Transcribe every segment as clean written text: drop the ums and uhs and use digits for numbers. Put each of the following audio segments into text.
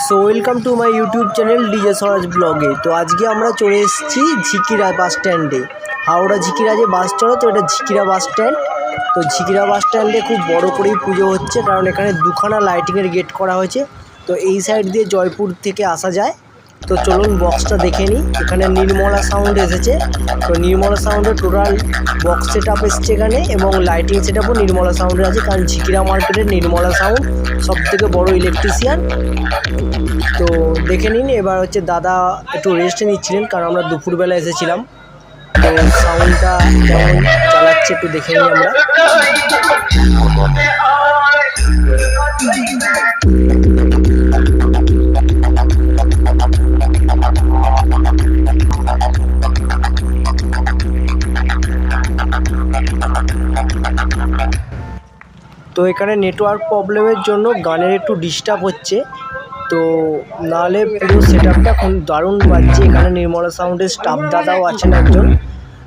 So welcome to my YouTube channel DJ Swaraj ব্লগে। তো আজকে আমরা চলে এসেছি ঝিকিরা বাস স্ট্যান্ডে। হাওড়া ঝিকিরা যে বাস চলে, তো এটা ঝিকিরা বাস স্ট্যান্ড। তো ঝিকিরা বাস স্ট্যান্ডে খুব বড় করেই পুজো হচ্ছে, কারণ এখানে দুখানা লাইটিংয়ের গেট করা হয়েছে। তো এই সাইড দিয়ে জয়পুর থেকে আসা যায়। তো চলুন বক্সটা দেখে নিই। এখানে নির্মলা সাউন্ড এসেছে। তো নির্মলা সাউন্ডের টোটাল বক্স সেট আপ এসছে এখানে, এবং লাইটিং সেট আপও নির্মলা সাউন্ডের আছে, কারণ ঝিকিরা মার্কেটের নির্মলা সাউন্ড সবথেকে বড় ইলেকট্রিশিয়ান। তো দেখে নিন। এবার হচ্ছে দাদা একটু রেস্ট নিচ্ছিলেন, কারণ আমরা দুপুরবেলা এসেছিলাম। তো সাউন্ডটা কেমন চালাচ্ছে একটু দেখে নিই আমরা। তো এখানে নেটওয়ার্ক প্রবলেমের জন্য গানের একটু ডিস্টার্ব হচ্ছে, তো নাহলে পুরো সেট আপটা খুব দারুণ বাজছে। এখানে নির্মলা সাউন্ডের স্টাফ দাদাও আছেন একজন,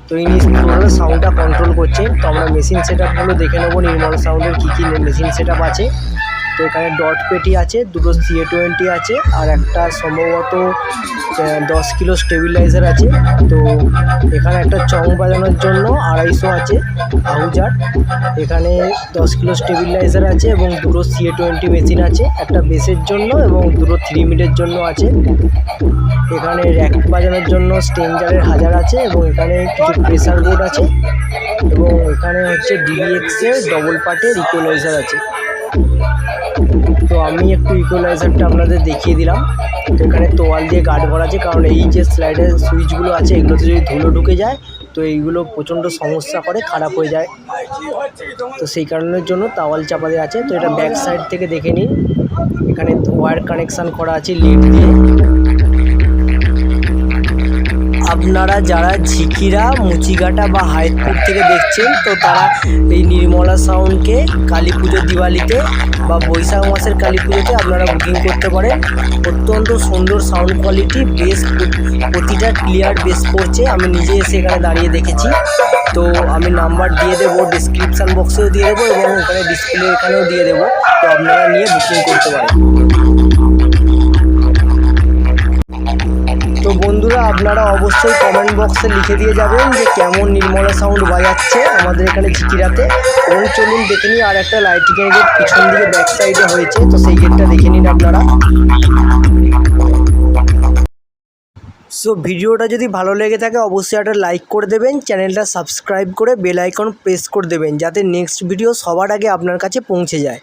তো ইনি টোটাল সাউন্ডটা কন্ট্রোল করছেন। তো আমরা মেশিন সেট আপগুলো দেখে নেবো নির্মলা সাউন্ডের কী কী মেশিন সেট আপ আছে। তো এখানে ডট পেটি আছে, দুটো CA20 আছে, আর একটা সম্ভবত 10 কিলো স্টেবিলাইজার আছে। তো এখানে একটা চং বাজানোর জন্য 250 আছে আহুজার। এখানে 10 কিলো স্টেবিলাইজার আছে এবং দুটো CA20 মেশিন আছে, একটা বেসের জন্য এবং দুটো 3 মিডের জন্য আছে। এখানে র্যাক বাজানোর জন্য স্ট্রেঞ্জারের 1000 আছে, এবং এখানে কিছু প্রেসার বোর্ড আছে, এবং এখানে হচ্ছে DBX এর ডবল পার্টের ইকুয়ালাইজার আছে। তো আমি একটু ইকুয়ালাইজারটা আপনাদের দেখিয়ে দিলাম। তো এখানে তোয়াল দিয়ে গার্ড করা আছে, কারণ এই যে স্লাইডের সুইচগুলো আছে এগুলোতে যদি ধুলো ঢুকে যায় তো এইগুলো প্রচণ্ড সমস্যা করে, খারাপ হয়ে যায়। তো সেই কারণের জন্য তাওয়াল চাপা দেওয়া আছে। তো এটা ব্যাক সাইড থেকে দেখে নিন। এখানে ওয়্যার কানেকশান করা আছে লিড দিয়ে। আপনারা যারা ঝিকিরা, মুচিঘাটা বা হাইতপুর থেকে দেখছেন, তো তারা এই নির্মলা সাউন্ডকে কালী পুজো, দিওয়ালিতে বা বৈশাখ মাসের কালী পুজোতে আপনারা বুকিং করতে পারেন। অত্যন্ত সুন্দর সাউন্ড কোয়ালিটি, বেস প্রতিটা ক্লিয়ার বেস পড়ছে। আমি নিজে এসে এখানে দাঁড়িয়ে দেখেছি। তো আমি নাম্বার দিয়ে দেবো, ডিসক্রিপশান বক্সেও দিয়ে দেবো, এবং ওখানে ডিসপ্লে এখানেও দিয়ে দেবো। তো আপনারা নিয়ে বুকিং করতে পারেন। তো বন্ধুরা, আপনারা অবশ্যই কমেন্ট বক্সে লিখে দিয়ে যাবেন যে কেমন নির্মলা সাউন্ড বাজাচ্ছে আমাদের এখানে ঝিকিরাতে। এবং চলুন দেখে নিই, আর একটা লাইটিংয়ের গেট পিছন দিকে ব্যাক সাইডে হয়েছে, তো সেই গেটটা দেখে নিন আপনারা। সো ভিডিওটা যদি ভালো লেগে থাকে অবশ্যই একটা লাইক করে দেবেন, চ্যানেলটা সাবস্ক্রাইব করে বেল আইকন প্রেস করে দেবেন, যাতে নেক্সট ভিডিও সবার আগে আপনার কাছে পৌঁছে যায়।